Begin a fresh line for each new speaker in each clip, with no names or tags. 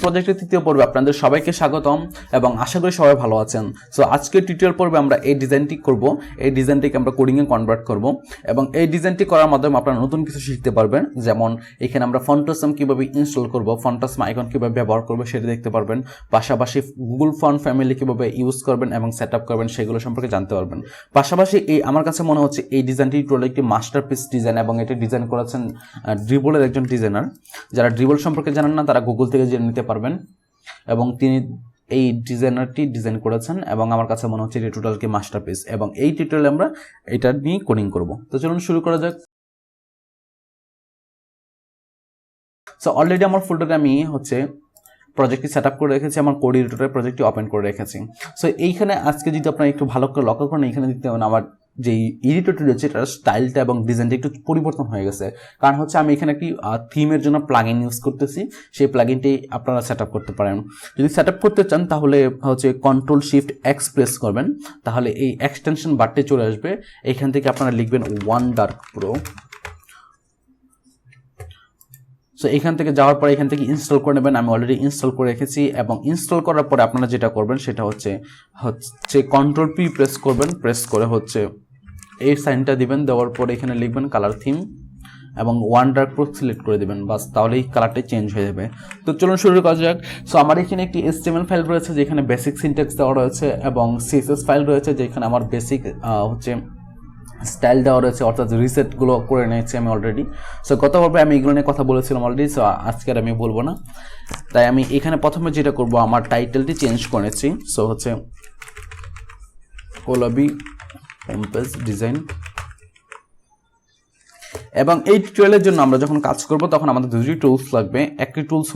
প্রজেক্টের তৃতীয় পর্বে আপনাদের সবাইকে স্বাগতম এবং আশা করি সবাই ভালো আছেন। সো আজকের টিউটোরিয়াল পর্বে আমরা এই ডিজাইনটি করব, এই ডিজাইনটিকে আমরা কোডিংয়ে কনভার্ট করব এবং এই ডিজাইনটি করার মাধ্যমে আপনারা নতুন কিছু শিখতে পারবেন। যেমন এখানে আমরা ফন্টাসম কিভাবে ইনস্টল করব, ফন্টাসম আইকন কিভাবে ব্যবহার করব সেটা দেখতে পারবেন। পাশাপাশি গুগল ফন্ট ফ্যামিলি কিভাবে ইউজ করবেন এবং সেট আপ করবেন সেগুলো সম্পর্কে জানতে পারবেন। পাশাপাশি আমার কাছে মনে হচ্ছে এই ডিজাইনটি টোটালি একটি মাস্টারপিস ডিজাইন এবং এটি ডিজাইন করেছেন ড্রিবলের একজন ডিজাইনার। যারা ড্রিবল সম্পর্কে জানেন না তারা গুগল থেকে জেনে নিতে পারবেন এবং তিনি এই ডিজাইনারটি ডিজাইন করেছেন এবং আমার কাছে মনে হচ্ছে এটি টোটাল কি মাস্টারপিস এবং এই টিউটোরিয়ালে আমরা এটা নিয়ে কোডিং করব। তো চলুন শুরু করা যাক। সো অলরেডি আমার ফোল্ডারে আমি প্রজেক্টটি সেট আপ করে রেখেছি, আমার কোড এডিটরে প্রজেক্টটি ওপেন করে রেখেছি। সো এইখানে আজকে যদি আপনারা একটু ভালো করে লক্ষ্য করেন, এখানে দেখতে পাবেন আমার যে এডিটরটি রয়েছে তার স্টাইলটা এবং ডিজাইনটা একটু পরিবর্তন হয়ে গেছে। কারণ আমি এখানে একটি থিমের জন্য প্লাগইন ইউজ করতেছি, সেই প্লাগইনটি আপনারা সেট আপ করতে পারেন। যদি সেট আপ করতে চান তাহলে কন্ট্রোল শিফট এক্স প্রেস করবেন, তাহলে এই এক্সটেনশন বারটি চলে আসবে। এখান থেকে আপনারা লিখবেন ওয়ান্ডার প্রো। সো এখান থেকে যাওয়ার পরে এখান থেকে ইনস্টল করে নেবেন। আমি অলরেডি ইনস্টল করে রেখেছি এবং ইনস্টল করার পরে আপনারা যেটা করবেন সেটা হচ্ছে কন্ট্রোল পি প্রেস করবেন, প্রেস করে এই সাইনটা দিবেন, দেওয়ার পরে এখানে লিখবেন কালার থিম এবং ওয়ান্ডার প্রো সিলেক্ট করে দেবেন, বাস তাহলেই কালারটা চেঞ্জ হয়ে যাবে। তো চলুন শুরু করা যাক। সো আমার এখানে একটি HTML ফাইল রয়েছে যেখানে বেসিক সিনট্যাক্স দেওয়া রয়েছে এবং CSS ফাইল রয়েছে যেখানে আমার বেসিক স্টাইল দেওয়া রয়েছে, অর্থাৎ রিসেটগুলো করে নিয়েছি আমি অলরেডি। সো গতভাবে আমি এগুলো নিয়ে কথা বলেছিলাম অলরেডি, সো আজকে আর আমি বলবো না। তাই আমি এখানে প্রথমে যেটা করব, আমার টাইটেলটি চেঞ্জ করেছি। সো কোলাবি হোমপেজ ডিজাইন। এবং এই টিউটোরিয়ালের জন্য আমরা যখন কাজ করব তখন আমাদের দুটি টুলস লাগবে। একটি টুলস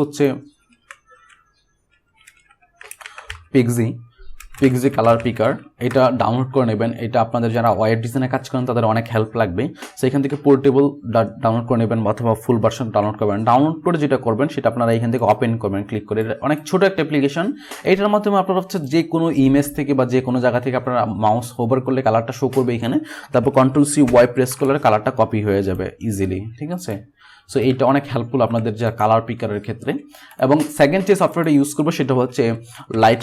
পিক্সি কালার পিকার, এটা ডাউনলোড করে নেবেন। এটা আপনাদের যারা ওয়েব ডিজাইনে কাজ করেন তাদের অনেক হেল্প লাগবে। সো এখান থেকে পোর্টেবল ডাউনলোড করে নেবেন অথবা ফুল ভার্সন ডাউনলোড করবেন। ডাউনলোড করে যেটা করবেন সেটা আপনারা এখান থেকে ওপেন করবেন ক্লিক করে। অনেক ছোট একটা অ্যাপ্লিকেশন, এইটার মাধ্যমে আপনারা যে কোনো ইমেজ থেকে বা যে কোনো জায়গা থেকে আপনারা মাউস হোভার করলে কালারটা শো করবে এখানে, তারপর কন্ট্রোল সি ওয়াই প্রেস করলে কালারটা কপি হয়ে যাবে ইজিলি, ঠিক আছে। সো এইটা অনেক হেল্পফুল আপনাদের যা কালার পিকারের ক্ষেত্রে। এবং সেকেন্ড যে সফটওয়্যারটা ইউজ করবো সেটা লাইট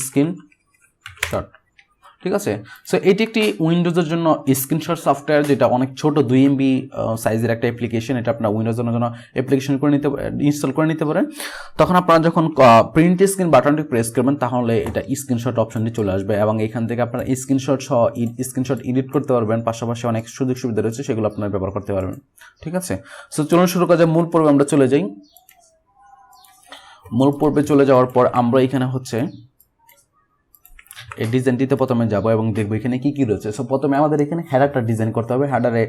স্ক্রিনশট, ঠিক আছে। সো এটি একটি উইন্ডোজের জন্য স্ক্রিনশট সফটওয়্যার, যেটা অনেক ছোট 2 MB সাইজের একটা অ্যাপ্লিকেশন। এটা আপনার উইন্ডোজের জন্য অ্যাপ্লিকেশন করে ইনস্টল করে নিতে পারেন। তখন আপনারা যখন প্রিন্ট স্ক্রিন বাটনটি প্রেস করবেন তাহলে এটা স্ক্রিনশট অপশনটি চলে আসবে এবং এখান থেকে আপনারা স্ক্রিনশট এডিট করতে পারবেন। পাশাপাশি অনেক সুযোগ সুবিধা রয়েছে, সেগুলো আপনারা ব্যবহার করতে পারবেন, ঠিক আছে। সো চলুন শুরু করা যাক। মূল পর্বে আমরা চলে যাই। মূল পর্বে চলে যাওয়ার পর আমরা এখানে এই ডিজাইনটিতে প্রথমে যাব এবং দেখবো এখানে কি কি রয়েছে। সো প্রথমে আমাদের এখানে হেডারটা ডিজাইন করতে হবে। হেডারে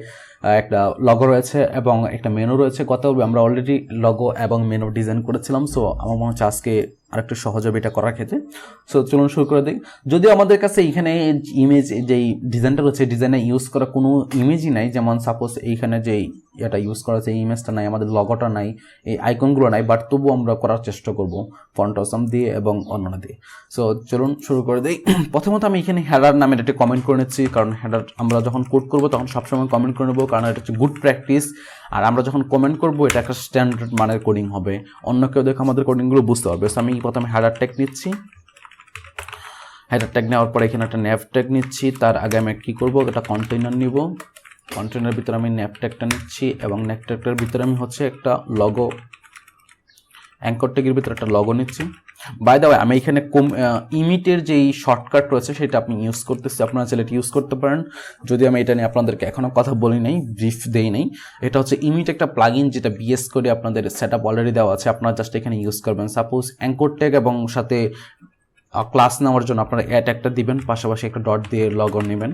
একটা লগো রয়েছে এবং একটা মেনু রয়েছে। আমরা অলরেডি লগো এবং মেনু ডিজাইন করেছিলাম। সো আমার মনে হচ্ছে আজকে আরেকটু সহজ হবে এটা করার ক্ষেত্রে। সো চলুন শুরু করে দিই। যদিও আমাদের কাছে এখানে ইমেজ যেই ডিজাইনটা রয়েছে, ডিজাইনে ইউজ করা কোনো ইমেজই নাই। যেমন সাপোজ এইখানে যে এটা ইউজ করা আছে এই ইমেজটা নাই, আমাদের লগোটা নাই, এই আইকনগুলো নাই, বাট তবুও আমরা করার চেষ্টা করব ফন্টাসম দিয়ে এবং অন্যান্য দিয়ে। সো চলুন শুরু করে দিই। প্রথমত আমি এখানে হেডার নামে একটা কমেন্ট করে নিচ্ছি, কারণ হেডার আমরা যখন কোড করব তখন সবসময় কমেন্ট করে নেব, কারণ এটা হচ্ছে গুড প্র্যাকটিস। আর আমরা যখন কমেন্ট করব এটা একটা স্ট্যান্ডার্ড মানের কোডিং হবে, অন্য কেউ দেখে আমাদের কোডিংগুলো বুঝতে পারবে। সো আমি প্রথমে হেডার ট্যাগ নিচ্ছি। হেডার ট্যাগ নেওয়ার পরে এখানে একটা ন্যাভ ট্যাগ নিচ্ছি। তার আগে আমি কী করবো, একটা কন্টেইনার নিব। কন্টেইনারের ভিতরে আমি ন্যাভ ট্যাগটা নিচ্ছি এবং ন্যাভ ট্যাগটার ভিতরে আমি একটা লগো, অ্যাঙ্কর ট্যাগের ভিতরে একটা লগো নিচ্ছি। বাই দ্য ওয়ে আমি এখানে ইমিটের যেই শর্টকাট রয়েছে সেটা আপনি ইউজ করতেছি, আপনারা চাইলে এটা ইউজ করতে পারেন। যদি আমি এটা নিয়ে আপনাদেরকে এখনও কথা বলি নাই, ব্রিফ দেই নাই। এটা ইমিট একটা প্লাগইন যেটা বিএস করে আপনাদের সেট আপ অলরেডি দেওয়া আছে, আপনারা জাস্ট এখানে ইউজ করবেন। সাপোজ অ্যাঙ্কর ট্যাগ এবং সাথে ক্লাস নেওয়ার জন্য আপনারা অ্যাড একটা দিবেন, পাশাপাশি একটা ডট দিয়ে লগো নেবেন।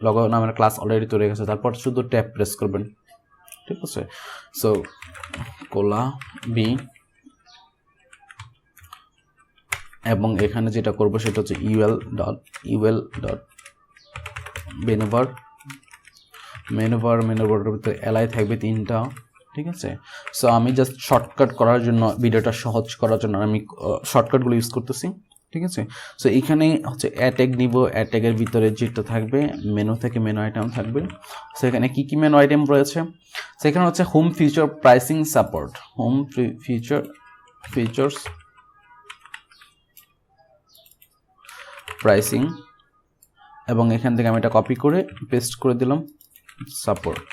লগো নামের ক্লাস অলরেডি তৈরি গেছে, তারপর শুধু ট্যাব প্রেস করবেন, ঠিক আছে। সো কোলাবি এবং এখানে যেটা করবো সেটা ul ডট মেনুবারের ভিতরে এলআই থাকবে 3টা, ঠিক আছে। সো আমি জাস্ট শর্টকাট করার জন্য, ভিডিওটা সহজ করার জন্য আমি শর্টকাটগুলো ইউজ করতেছি, ঠিক আছে। সো এইখানে অ্যাট্যাগ নিব। অ্যাট্যাগের ভিতরে যেটা থাকবে মেনু থেকে মেনু আইটেম থাকবে। সো এখানে কী কী মেনু আইটেম রয়েছে, সেখানে home feature pricing support, home feature features, pricing, এবং এখান থেকে আমি এটা কপি করে পেস্ট করে দিলাম সাপোর্ট।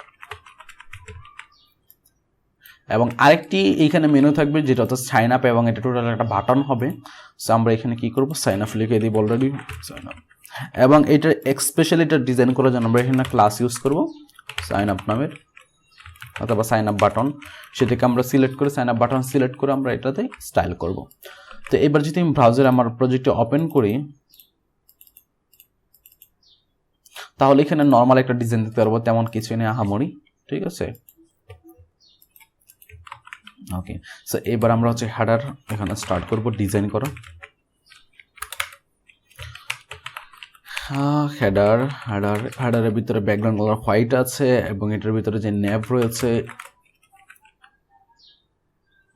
এবং আরেকটি এইখানে মেনু থাকবে যেটা হচ্ছে সাইন আপ, এবং এটা টোটাল একটা বাটন হবে। সো আমরা এখানে কি করব, সাইন আপ লিখে দিব অলরেডি সাইন আপ। এবং এটা স্পেশালি এটা ডিজাইন করার জন্য আমরা এখানে ক্লাস ইউজ করব সাইন আপ নামের, অথবা সাইন আপ বাটন, সেটাকে আমরা সিলেক্ট করে সাইন আপ বাটন সিলেক্ট করে আমরা এটাতে স্টাইল করব। তো এবার যদি আমি ব্রাউজারে আমার প্রজেক্টটা ওপেন করি, তাহলে এখানে নর্মাল একটা ডিজাইন দিতে পারবো, তেমন কিছু নেই আহামরি, ঠিক আছে। ওকে, সো এবার আমরা হচ্ছে হেডার এখানে স্টার্ট করব ডিজাইন করা। হেডারের ভিতরে ব্যাকগ্রাউন্ড কালার হোয়াইট আছে, এবং এটার ভিতরে যে ন্যাভ রয়েছে,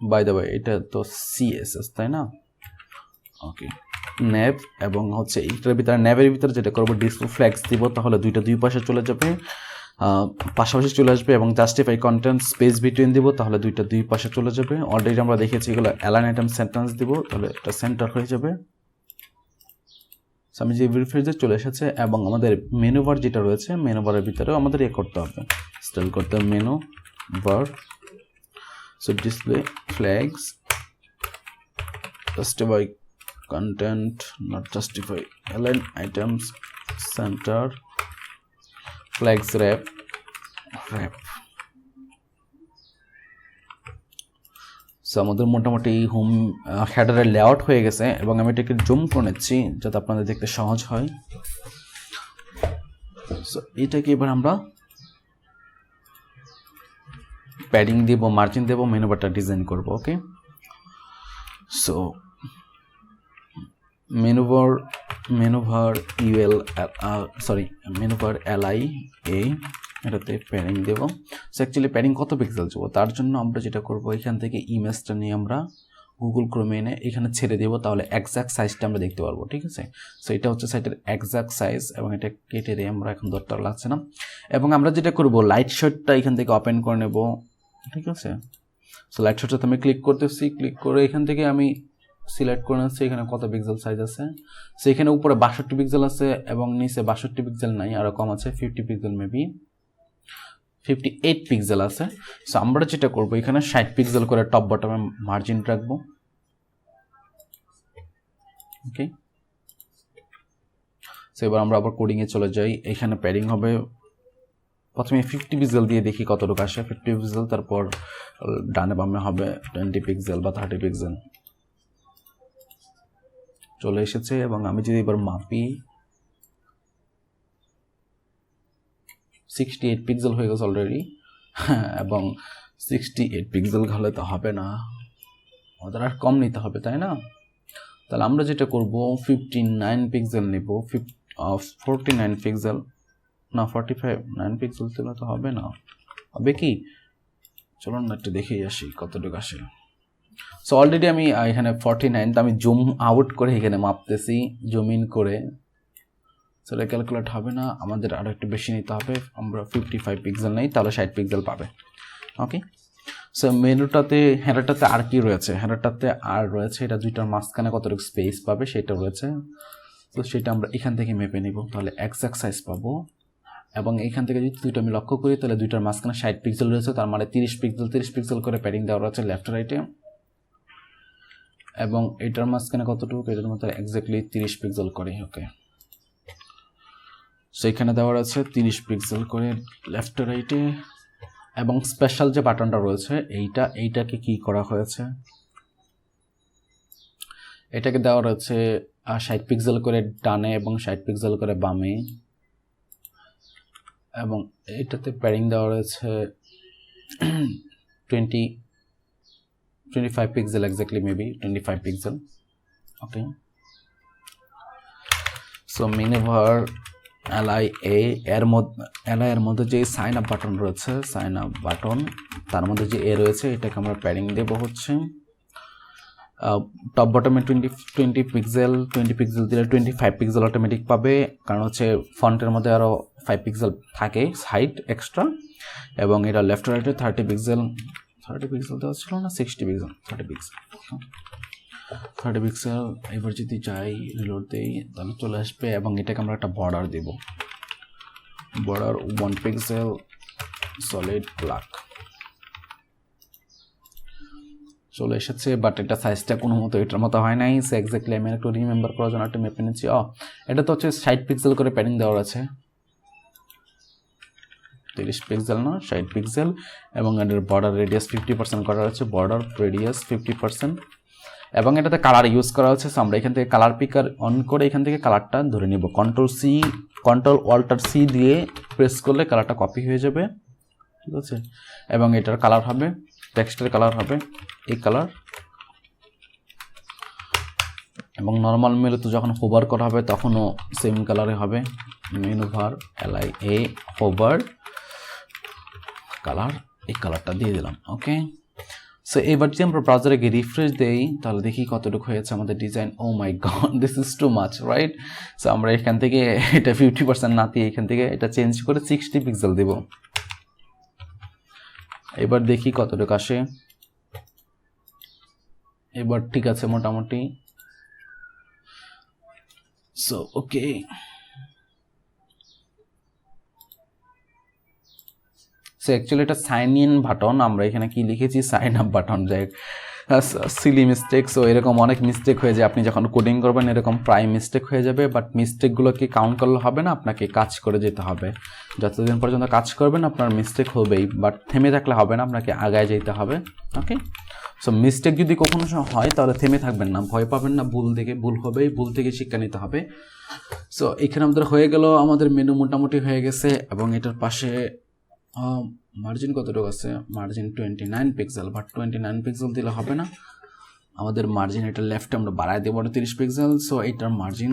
বাই দ্য ওয়ে এটা তো CSS তাই না? ওকে, ন্যাভ, এবং হচ্ছে এইটার ভিতরে ন্যাভের ভিতরে যেটা করবো ডিসপ্লে ফ্ল্যাগস দিব, তাহলে দুইটা দুই পাশে চলে যাবে, পাশাপাশি চলে আসবে, এবং জাস্টিফাই কন্টেন্ট স্পেস বিটুইন দিব, তাহলে দুইটা দুই পাশে চলে যাবে। অলরেডি আমরা দেখেছি এগুলো অ্যালাইন আইটেম সেন্টেন্স দিব, তাহলে এটা সেন্টার হয়ে যাবে। আমি যে রিফ্রেশে চলে এসেছে, এবং আমাদের মেনু বার যেটা রয়েছে, মেনু বারের ভিতরেও আমাদের করতে হবে, স্টাইল করতে হবে menu bar. So display flags, justify content, not justify, align items, center, flags wrap. So আমাদের মোটামুটি হোম হেডারের লেআউট হয়ে গেছে, এবং আমি এটাকে জুম করে নিচ্ছি যাতে আপনাদের দেখতে সহজ হয়। সো এটাকে এবার আমরা প্যাডিং দিব, মার্জিন দেব, মেনু বারটা ডিজাইন করব। Okay, so menu bar LI A, এটাতে প্যাডিং দেব। সো অ্যাকচুয়ালি প্যাডিং কত পিক্সেল দেবো, তার জন্য আমরা যেটা করব, এখান থেকে ইমেজটা নিয়ে আমরা গুগল ক্রোমে এনে এখানে ছেড়ে দেবো, তাহলে এক্সাক্ট সাইজটা আমরা দেখতে পারবো, ঠিক আছে। সো এটা হচ্ছে সাইটের এক্সাক্ট সাইজ, এবং এটা কেটে দিয়ে আমরা এখন দরকার লাগছে না। এবং আমরা যেটা করব, লাইট শটটা এখান থেকে ওপেন করে নেব, ঠিক আছে। সো লাইট শটটাতে আমি ক্লিক করতেছি, ক্লিক করে এখান থেকে আমি সিলেক্ট করে নিচ্ছি এখানে কত পিক্সেল সাইজ আছে। সো এখানে উপরে 62 পিক্সেল আছে, এবং নিচে 62 পিক্সেল নাই, আরও কম আছে, 50 পিক্সেল, মেবি 58 পিক্সেল আছে। সো আমরা যেটা করবো, এখানে 60 পিক্সেল করে টপ বটমে মার্জিন রাখবো। ওকে, সো এবার আমরা আবার কোডিংয়ে চলে যাই। এখানে প্যাডিং হবে, প্রথমে 50 পিক্সেল দিয়ে দেখি কতটুকু আসে, 50 পিক্সেল, তারপর ডানে বামে হবে 20 পিক্সেল বা 30 পিক্সেল চলে এসেছে। এবং আমি যদি এবার মাপি, 68 পিক্সেল হয়ে গেছে অলরেডি, এবং 68 পিক্সেল হলে তো হবে না, ওদের আর কম নিতে হবে, তাই না? তাহলে আমরা যেটা করব, 59 পিক্সেল নেব, 49 পিক্সেল না, 9 পিক্সেল দিলে তো হবে না, হবে কি? চলুন না একটু দেখেই আসি কতটুকু আসে। সো অলরেডি আমি এখানে 49, তো আমি জুম আউট করে এখানে মাপতেছি, জুম ইন করে। সেটা ক্যালকুলেট হবে না, আমাদের আরও একটু বেশি নিতে হবে, আমরা 55 পিক্সেল নেই, তাহলে 60 পিক্সেল পাবে। ওকে, সো মেনুটাতে হেডারটাতে আর কি রয়েছে, হেডারটাতে আর রয়েছে এটা দুইটার মাঝখানে কতটুকু স্পেস পাবে সেটা রয়েছে। তো সেটা আমরা এখান থেকে মেপে নিব, তাহলে এক্সাক্ট সাইজ পাবো। এবং এখান থেকে যদি দুইটা আমি লক্ষ্য করি, তাহলে দুইটার মাঝখানে 60 পিক্সেল রয়েছে, তার মানে 30 পিক্সেল করে প্যাডিং দেওয়া রয়েছে লেফট রাইটে। এবং এটার মাঝখানে কতটুকু, এটার মধ্যে এক্স্যাক্টলি 30 পিক্সেল করে। ওকে, সো এখানে দেওয়া আছে 30 পিক্সেল করে লেফট রাইটে। এবং স্পেশাল যে বাটনটা রয়েছে এইটাকে কি করা হয়েছে, এটাকে দেওয়া রয়েছে 60 পিক্সেল করে ডানে এবং 60 পিক্সেল করে বামে। এবং এটাতে প্যাডিং দেওয়া রয়েছে 25 pixel, exactly maybe 25 pixel. Okay, so menu bar LI A এর মধ্যে যে সাইন আপ বাটন রয়েছে, সাইন আপ বাটন, তার মধ্যে যে রয়েছে এটাকে আমরা প্যাডিং দেব হচ্ছে টপ বটমে 20 পিক্সেল দিলে 25 পিক্সেল অটোমেটিক পাবে, কারণ হচ্ছে ফন্টের মধ্যে আরও 5 পিক্সেল থাকে হাইট এক্সট্রা। এবং এটা লেফট রাইটে 30 পিক্সেল 30 পিক্সেল দেওয়া ছিল না 60 পিক্সেল 30 পিক্সেল 30 পিক্সেল এবার যদি যাই রিলোড দেই তাহলে চলে আসবে এবং এটাকে আমরা একটা বর্ডার দেব বর্ডার 1 পিক্সেল সলিড ব্ল্যাক চলে এসেছে বাট এটা সাইজটা কোনো মতো এটার মতো হয় নাই সো এক্স্যাক্টলি আমি একটু রিমেম্বার করার জন্য একটা ম্যাপ এনেছি এটা তো হচ্ছে 60 পিক্সেল করে প্যাডিং দেওয়া আছে 30 পিক্সেল না 60 পিক্সেল এবং এর বর্ডার রেডিয়াস 50% করা আছে বর্ডার রেডিয়াস 50% এবং এটাতে কালার ইউজ করা হচ্ছে সো আমরা এখান থেকে কালার পিকার অন করে এখান থেকে কালারটা ধরে নিব কন্ট্রোল অল্টার সি দিয়ে প্রেস করলে কালারটা কপি হয়ে যাবে ঠিক আছে এবং এটার কালার হবে টেক্সটের কালার হবে এই কালার এবং নরমাল মেনুতে যখন হোভার করা হবে তখনও সেম কালারে হবে মেনু ভার LIA হোভার কালার এই কালারটা দিয়ে দিলাম ওকে সো এবার যদি আমরা ব্রাউজারে গিয়ে রিফ্রেশ দেই তাহলে দেখি কতটুকু হয়েছে আমাদের design oh my god this is too much right so আমরা এখান থেকে এটা 50% না দিয়ে এখান থেকে এটা চেঞ্জ করে 60 পিক্সেল দেব এবার দেখি কতটুকু আসে এবার ঠিক আছে মোটামুটি সো ওকে সো অ্যাকচুয়ালি এটা সাইন ইন বাটন আমরা এখানে কি লিখেছি সাইন আপ বাটন যাই সিলি মিস্টেক সো এরকম অনেক মিস্টেক হয়ে যায় আপনি যখন কোডিং করবেন এরকম প্রায় মিস্টেক হয়ে যাবে বাট মিস্টেকগুলোকে কাউন্ট করলে হবে না আপনাকে কাজ করে যেতে হবে যতদিন পর্যন্ত কাজ করবেন আপনার মিস্টেক হবেই বাট থেমে থাকলে হবে না আপনাকে আগায় যেতে হবে ওকে সো মিস্টেক যদি কখনো হয় তাহলে থেমে থাকবেন না ভয় পাবেন না ভুল থেকে ভুল হবেই ভুল থেকে শিক্ষা নিতে হবে সো এখানে আমাদের হয়ে গেল আমাদের মেনু মোটামুটি হয়ে গেছে এবং এটার পাশে মার্জিন কতটুকু আছে মার্জিন 29 পিক্সেল বাট 29 পিক্সেল দিলে হবে না আমাদের মার্জিন এটা লেফটে আমরা বাড়ায় দেবো 30 পিক্সেল সো এইটার মার্জিন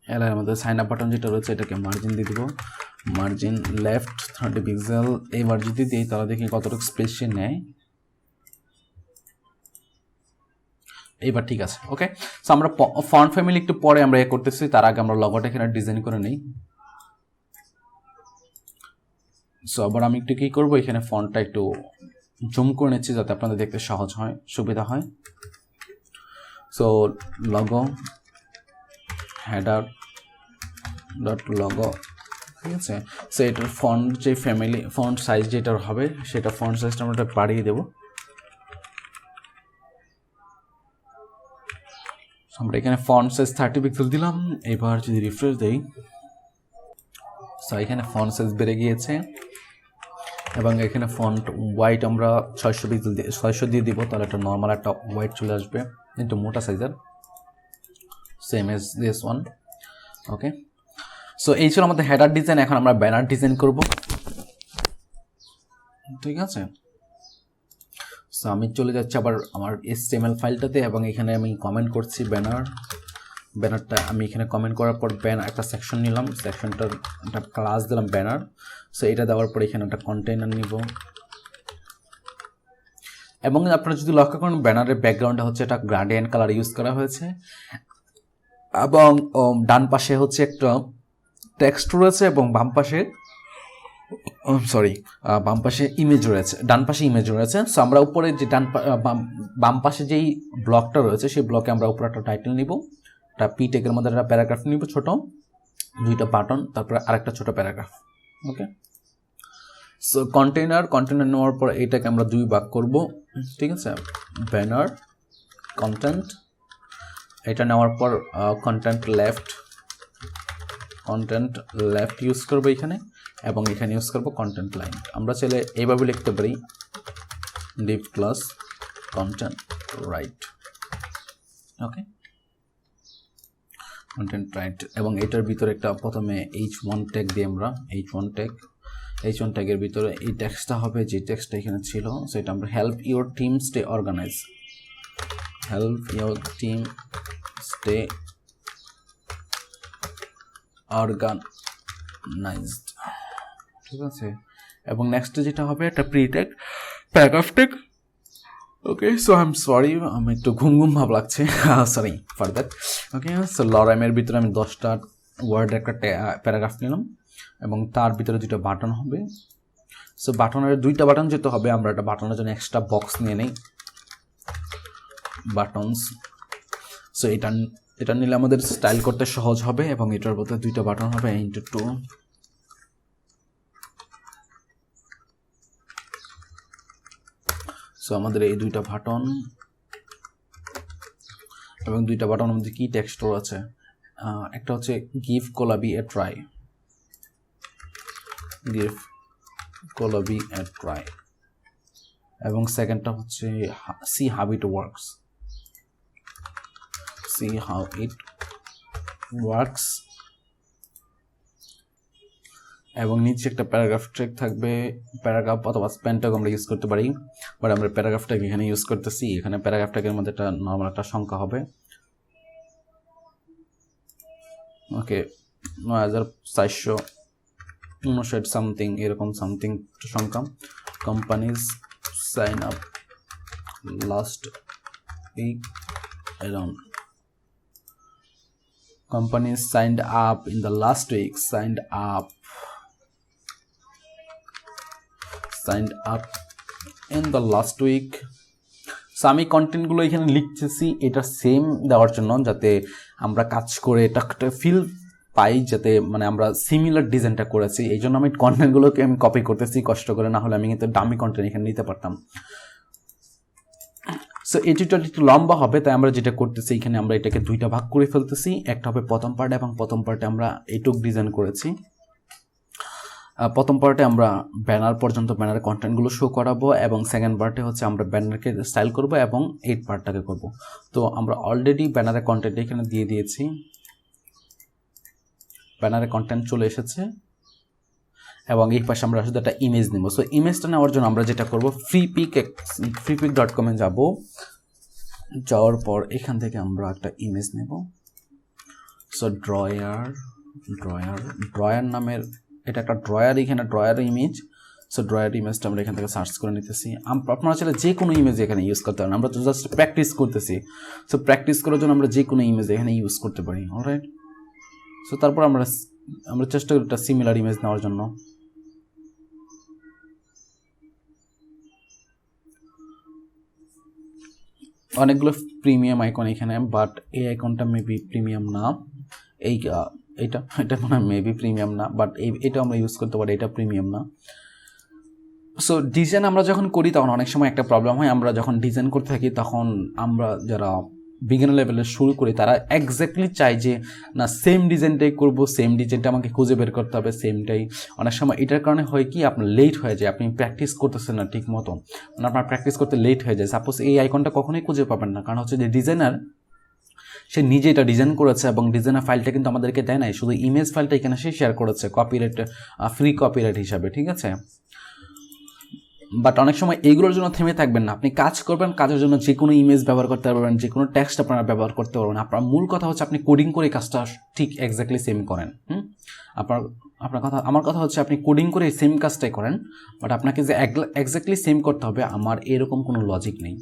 এর আমাদের সাইন আপ বাটন যেটা রয়েছে এটাকে মার্জিন দিয়ে দিব মার্জিন লেফট 30 পিক্সেল এবার যদি দিই তাহলে দেখি কতটুকু স্পেস নেয় এইবার ঠিক আছে ওকে সো আমরা ফন্ট ফ্যামিলি একটু পরে আমরা করতেছি তার আগে আমরা লগোটা এখানে ডিজাইন করে নেই সো আবার আমি একটু কি করব এখানে ফন্টটা একটু জুম করে নিচ্ছি যাতে আপনাদের দেখতে সহজ হয় সুবিধা হয় so logo header dot logo ঠিক আছে সো এটার ফন্ট যে ফ্যামিলি ফন্ট সাইজ যেটার হবে সেটা ফন্ট সাইজটা আমরা বাড়িয়ে দেব আমরা এখানে ফন্ট সাইজ 30 পিক্সেল দিলাম এবার যদি রিফ্রেশ দেই সো এখানে ফন্ট সাইজ বেড়ে গিয়েছে এবং এখানে ফন্ট হোয়াইট আমরা 600 পিক্সেল 600 দিয়ে দিব তাহলে একটা নরমাল একটা হোয়াইট চলে আসবে কিন্তু মোটা সাইজের same as this one okay so এই ছিল আমাদের হেডার ডিজাইন এখন আমরা ব্যানার ডিজাইন করব ঠিক আছে সো আমি চলে যাচ্ছি আবার আমার HTML ফাইলটাতে এবং এখানে আমি কমেন্ট করছি ব্যানারটা আমি এখানে কমেন্ট করার পর ব্যানার একটা সেকশন নিলাম সেকশনটার একটা ক্লাস দিলাম ব্যানার সো এটা দেওয়ার পর এখানে একটা কন্টেইনার নিব এবং আপনারা যদি লক্ষ্য করেন ব্যানারের ব্যাকগ্রাউন্ডে হচ্ছে একটা গ্রেডিয়েন্ট কালার ইউজ করা হয়েছে এবং ডান পাশে হচ্ছে একটা টেক্সট রয়েছে এবং বাম পাশে বাম পাশে ইমেজ রয়েছে ডান পাশে ইমেজ রয়েছে সো আমরা উপরে যে বাম পাশে যেই ব্লকটা রয়েছে সেই ব্লকে আমরা উপরে একটা টাইটেল নিব একটা পি ট্যাগের মধ্যে একটা প্যারাগ্রাফ নিব ছোট দুইটা বাটন তারপরে আরেকটা ছোট প্যারাগ্রাফ ওকে সো কন্টেইনার নেওয়ার পর এটাকে আমরা দুই ভাগ করব ঠিক আছে ব্যানার কন্টেন্ট এটা নেওয়ার পর কন্টেন্ট লেফট ইউজ করব এখানে এবং এখানে ইউজ করব কন্টেন্ট লাইন আমরা চাইলে এইভাবে লিখতে পারি Depp class content right okay content right এবং এটার ভিতরে একটা প্রথমে h1 ট্যাগ দিয়ে আমরা h1 ট্যাগের ভিতরে এই টেক্সটটা হবে যে টেক্সটটা এখানে ছিল সেটা আমরা help your team stay organised ঠিক আছে এবং নেক্সট যেটা হবে একটা pre tag paragraph tag okay so I am sorry আমি একটু ঘুম ভাব লাগছে sorry for that okay so লরাইমের ভিতরে আমি 10টা ওয়ার্ড একটা প্যারাগ্রাফ নিলাম এবং তার ভিতরে দুটো বাটন হবে সো বাটনের দুইটা বাটন যেতে হবে, আমরা একটা বাটনের জন্য এক্সট্রা বক্স নিয়ে নেই, বাটনস। সো এটা নিলে আমাদের স্টাইল করতে সহজ হবে এবং এটার মধ্যে দুইটা বাটন হবে ইনটু 2। সো আমাদের এই দুইটা বাটন এবং দুইটা বাটনের মধ্যে কি টেক্সচার আছে, একটা হচ্ছে গিভ কোলাবি এ ট্রাই, গিভ কোলাবি এ ট্রাই, এবং সেকেন্ডটা হচ্ছে C how it works, C how it works. এবং নিচে একটা প্যারাগ্রাফ ট্র্যাক থাকবে, প্যারাগ্রাফ অথবা স্প্যানটাকে আমরা ইউজ করতে পারি, বাট আমরা প্যারাগ্রাফটাকে এখানে ইউজ করতেছি। এখানে প্যারাগ্রাফটাকের মধ্যে একটা নর্মাল একটা সংখ্যা হবে, ওকে 9459 সামথিং, এরকম সামথিং সংখ্যা। Companies sign up last week around, companies signed up in the last week, signed up in the last week. So আমি কন্টেন্টগুলো এখানে লিখতেছি এটা সেম দেওয়ার জন্য, যাতে আমরা কাজ করে এটা একটা ফিল পাই, যাতে মানে আমরা সিমিলার ডিজাইনটা করেছি। এই জন্য আমি কন্টেন্টগুলোকে আমি কপি করতেছি কষ্ট করে, না হলে আমি কিন্তু ডামি কন্টেন্ট এখানে নিতে পারতাম। সো এই টিউটোরিয়ালটি একটু লম্বা হবে, তাই আমরা যেটা করতেছি এখানে আমরা এটাকে দুইটা ভাগ করে ফেলতেছি। একটা হবে প্রথম পার্ট, এবং প্রথম পার্টে আমরা এইটুক ডিজাইন করেছি। প্রথম পার্টে আমরা ব্যানার পর্যন্ত ব্যানারের কন্টেন্টগুলো শো করাবো, এবং সেকেন্ড পার্টে হচ্ছে আমরা ব্যানারকে স্টাইল করব এবং এই পার্টটাকে করব। তো আমরা অলরেডি ব্যানারের কন্টেন্ট এখানে দিয়ে দিয়েছি, ব্যানারের কন্টেন্ট চলে এসেছে, এবং এই পাশে আমরা শুধু একটা ইমেজ নেব। সো ইমেজটা নেওয়ার জন্য আমরা যেটা করব, freepik.com যাব, যাওয়ার পর এখান থেকে আমরা একটা ইমেজ নেব। সো ড্রয়ার নামের এটা একটা ড্রয়ার, এখানে ড্রয়ার ইমেজ। সো ড্রয়ার ইমেজটা আমরা এখান থেকে সার্চ করে নিতেছি। আপনারা চাইলে যে কোনো ইমেজ এখানে ইউজ করতে পারেন, আমরা তো জাস্ট প্র্যাকটিস করতেছি। সো প্র্যাকটিস করার জন্য আমরা যে কোনো ইমেজ এখানে ইউজ করতে পারি, অলরাইট। সো তারপর আমরা চেষ্টা করি একটা সিমিলার ইমেজ নেওয়ার জন্য। অনেকগুলো প্রিমিয়াম আইকন এখানে, বাট এই আইকনটা মেবি প্রিমিয়াম না, এটা মনে হয় মেবি প্রিমিয়াম না, বাট এটা আমরা ইউজ করতে পারি, এটা প্রিমিয়াম না। সো ডিজাইন আমরা যখন করি তখন অনেক সময় একটা প্রবলেম হয়, আমরা যখন ডিজাইন করতে থাকি তখন আমরা যারা বিগিনার লেভেলে শুরু করি তারা এক্স্যাক্টলি চাই যে না সেম ডিজাইনটাই করবো, সেম ডিজাইনটা আমাকে খুঁজে বের করতে হবে, সেমটাই। অনেক সময় এটার কারণে হয় কি, আপনার লেট হয়ে যায়, আপনি প্র্যাকটিস করতেছেন না ঠিক মতো, মানে আপনার প্র্যাকটিস করতে লেট হয়ে যায়। সাপোজ এই আইকনটা কখনোই খুঁজে পাবেন না, কারণ হচ্ছে যে ডিজাইনার সে নিজে এটা ডিজাইন করেছে, এবং ডিজাইনার ফাইলটা কিন্তু আমাদেরকে দেয় নাই, শুধু ইমেজ ফাইলটা এখানে সে শেয়ার করেছে কপিরাইট, ফ্রি কপিরাইট হিসাবে, ঠিক আছে। বাট অনেক সময় এইগুলোর জন্য থেমে থাকবেন না, আপনি কাজ করবেন, কাজের জন্য যে কোনো ইমেজ ব্যবহার করতে পারবেন, যে কোনো টেক্সট আপনারা ব্যবহার করতে পারবেন। আপনার মূল কথা হচ্ছে আপনি কোডিং করে কাজটা ঠিক এক্স্যাক্টলি সেম করেন। আমার কথা হচ্ছে আপনি কোডিং করে সেম কাজটাই করেন, বাট আপনাকে যে এক্স্যাক্টলি সেম করতে হবে আমার এরকম কোনো লজিক নেই।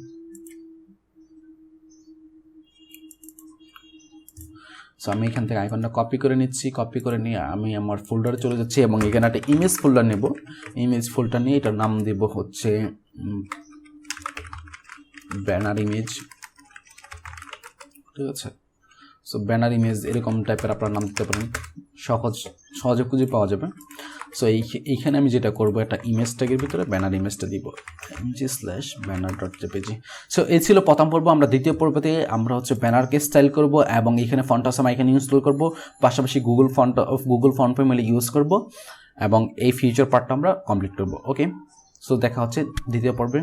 সো আমি এখান থেকে আইকনটা কপি করে নিচ্ছি, কপি করে নিয়ে আমি আমার ফোল্ডারে চলে যাচ্ছি, এবং এখানে একটা ইমেজ ফোল্ডার নেব। ইমেজ ফোল্ডার নিয়ে এটার নাম দেব হচ্ছে ব্যানার ইমেজ, ঠিক আছে। সো ব্যানার ইমেজ এরকম টাইপের আপনার নাম দিতে পারেন, সহজে খুঁজে পাওয়া যাবে। সো এইখানে আমি যেটা করবো, একটা ইমেজ ট্যাগের ভিতরে ব্যানার ইমেজটা দিব, mg/banner.jpg। সো এই ছিল প্রথম পর্ব। আমরা দ্বিতীয় পর্বতে আমরা হচ্ছে ব্যানারকে স্টাইল করব, এবং এখানে ফন্ট আসাম এখানে ইনস্টল করব, পাশাপাশি গুগল ফন্ট ফ্যামিলি ইউজ করব, এবং এই ফিউচার পার্টটা আমরা কমপ্লিট করব। ওকে, সো দেখা হচ্ছে দ্বিতীয় পর্বে।